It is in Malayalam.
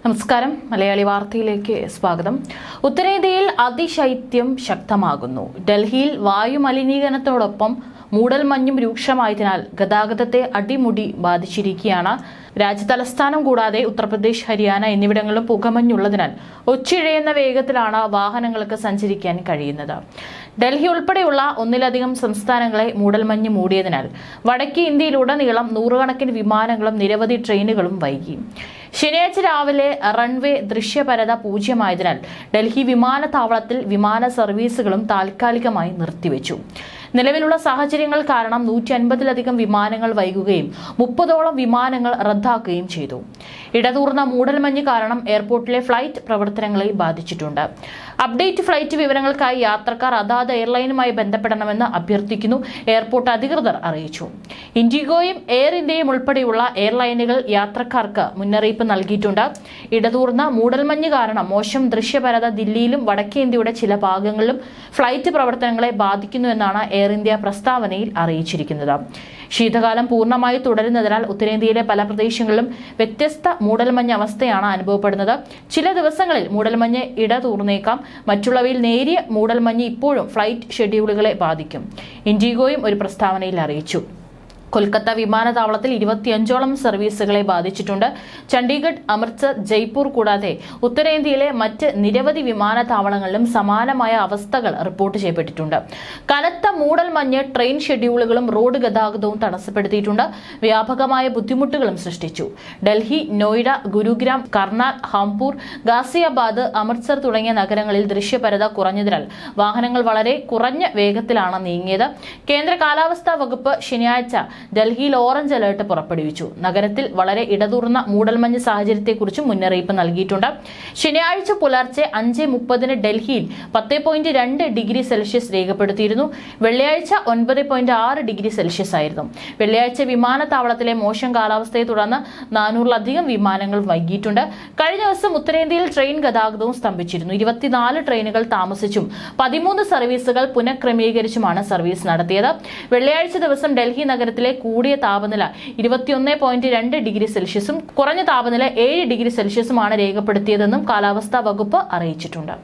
നമസ്കാരം. മലയാളി വാർത്തയിലേക്ക് സ്വാഗതം. ഉത്തരേന്ത്യയിൽ അതിശൈത്യം ശക്തമാകുന്നു. ഡൽഹിയിൽ വായുമലിനീകരണത്തോടൊപ്പം മൂടൽമഞ്ഞും രൂക്ഷമായതിനാൽ ഗതാഗതത്തെ അടിമുടി ബാധിച്ചിരിക്കുകയാണ്. രാജ്യതലസ്ഥാനം കൂടാതെ ഉത്തർപ്രദേശ്, ഹരിയാന എന്നിവിടങ്ങളിലും പുകമഞ്ഞുള്ളതിനാൽ ഒച്ചിഴയുന്ന വേഗത്തിലാണ് വാഹനങ്ങൾക്ക് സഞ്ചരിക്കാൻ കഴിയുന്നത്. ഡൽഹി ഉൾപ്പെടെയുള്ള ഒന്നിലധികം സംസ്ഥാനങ്ങളെ മൂടൽമഞ്ഞ് മൂടിയതിനാൽ വടക്കേ ഇന്ത്യയിലുടനീളം നൂറുകണക്കിന് വിമാനങ്ങളും നിരവധി ട്രെയിനുകളും വൈകി. ശനിയാഴ്ച രാവിലെ റൺവേ ദൃശ്യപരത പൂജ്യമായതിനാൽ ഡൽഹി വിമാനത്താവളത്തിൽ വിമാന സർവീസുകളും താൽക്കാലികമായി നിർത്തിവെച്ചു. നിലവിലുള്ള സാഹചര്യങ്ങൾ കാരണം 150ലധികം വിമാനങ്ങൾ വൈകുകയും 30ഓളം വിമാനങ്ങൾ റദ്ദാക്കുകയും ചെയ്തു. ഇടതൂർന്ന മൂടൽമഞ്ഞ് കാരണം എയർപോർട്ടിലെ ഫ്ലൈറ്റ് പ്രവർത്തനങ്ങളെ ബാധിച്ചിട്ടുണ്ട്. അപ്ഡേറ്റ് ഫ്ലൈറ്റ് വിവരങ്ങൾക്കായി യാത്രക്കാർ അതാത് എയർലൈനുമായി ബന്ധപ്പെടണമെന്ന് അഭ്യർത്ഥിക്കുന്നു എയർപോർട്ട് അധികൃതർ അറിയിച്ചു. ഇൻഡിഗോയും എയർ ഇന്ത്യയും ഉൾപ്പെടെയുള്ള എയർലൈനുകൾ യാത്രക്കാർക്ക് മുന്നറിയിപ്പ് നൽകിയിട്ടുണ്ട്. ഇടതൂർന്ന മൂടൽമഞ്ഞ് കാരണം മോശം ദൃശ്യപരത ദില്ലിയിലും വടക്കേ ഇന്ത്യയുടെ ചില ഭാഗങ്ങളിലും ഫ്ലൈറ്റ് പ്രവർത്തനങ്ങളെ ബാധിക്കുന്നുവെന്നാണ് എയർ ഇന്ത്യ പ്രസ്താവനയിൽ അറിയിച്ചിരിക്കുന്നത്. ശീതകാലം പൂർണ്ണമായി തുടരുന്നതിനാൽ ഉത്തരേന്ത്യയിലെ പല പ്രദേശങ്ങളിലും വ്യത്യസ്ത മൂടൽമഞ്ഞ് അവസ്ഥയാണ് അനുഭവപ്പെടുന്നത്. ചില ദിവസങ്ങളിൽ മൂടൽമഞ്ഞ് ഇടതൂർന്നേക്കാം. മറ്റുള്ളവയിൽ നേരിയ മൂടൽമഞ്ഞ് ഇപ്പോഴും ഫ്ലൈറ്റ് ഷെഡ്യൂളുകളെ ബാധിക്കും. ഇൻഡിഗോയും ഒരു പ്രസ്താവനയിൽ അറിയിച്ചു. കൊൽക്കത്ത വിമാനത്താവളത്തിൽ 25ഓളം സർവീസുകളെ ബാധിച്ചിട്ടുണ്ട്. ചണ്ഡീഗഡ്, അമൃത്സർ, ജയ്പൂർ കൂടാതെ ഉത്തരേന്ത്യയിലെ മറ്റ് നിരവധി വിമാനത്താവളങ്ങളിലും സമാനമായ അവസ്ഥകൾ റിപ്പോർട്ട് ചെയ്യപ്പെട്ടിട്ടുണ്ട്. കനത്ത മൂടൽമഞ്ഞ് ട്രെയിൻ ഷെഡ്യൂളുകളും റോഡ് ഗതാഗതവും തടസ്സപ്പെടുത്തിയിട്ടുണ്ട്. വ്യാപകമായ ബുദ്ധിമുട്ടുകളും സൃഷ്ടിച്ചു. ഡൽഹി, നോയിഡ, ഗുരുഗ്രാം, കർണാൽ, ഹാംപൂർ, ഗാസിയാബാദ്, അമൃത്സർ തുടങ്ങിയ നഗരങ്ങളിൽ ദൃശ്യപരത കുറഞ്ഞതിനാൽ വാഹനങ്ങൾ വളരെ കുറഞ്ഞ വേഗത്തിലാണ് നീങ്ങിയത്. കേന്ദ്ര കാലാവസ്ഥാ വകുപ്പ് ശനിയാഴ്ച ഡൽഹിയിൽ ഓറഞ്ച് അലർട്ട് പുറപ്പെടുവിച്ചു. നഗരത്തിൽ വളരെ ഇടതൂർന്ന മൂടൽമഞ്ഞ് സാഹചര്യത്തെക്കുറിച്ചും മുന്നറിയിപ്പ് നൽകിയിട്ടുണ്ട്. ശനിയാഴ്ച പുലർച്ചെ 5:30 ഡൽഹിയിൽ 10.2 ഡിഗ്രി സെൽഷ്യസ് രേഖപ്പെടുത്തിയിരുന്നു. വെള്ളിയാഴ്ച 9.6 ഡിഗ്രി സെൽഷ്യസ് ആയിരുന്നു. വെള്ളിയാഴ്ച വിമാനത്താവളത്തിലെ മോശം കാലാവസ്ഥയെ തുടർന്ന് 400ലധികം വിമാനങ്ങൾ വൈകിയിട്ടുണ്ട്. കഴിഞ്ഞ ദിവസം ഉത്തരേന്ത്യയിൽ ട്രെയിൻ ഗതാഗതവും സ്തംഭിച്ചിരുന്നു. 24 ട്രെയിനുകൾ താമസിച്ചും 13 സർവീസുകൾ പുനഃക്രമീകരിച്ചുമാണ് സർവീസ് നടത്തിയത്. വെള്ളിയാഴ്ച ദിവസം ഡൽഹി നഗരത്തിലെ കൂടിയ താപനില 21.2 ഡിഗ്രി സെൽഷ്യസും കുറഞ്ഞ താപനില 7 ഡിഗ്രി സെൽഷ്യസുമാണ് രേഖപ്പെടുത്തിയതെന്നും കാലാവസ്ഥാ വകുപ്പ് അറിയിച്ചിട്ടുണ്ട്.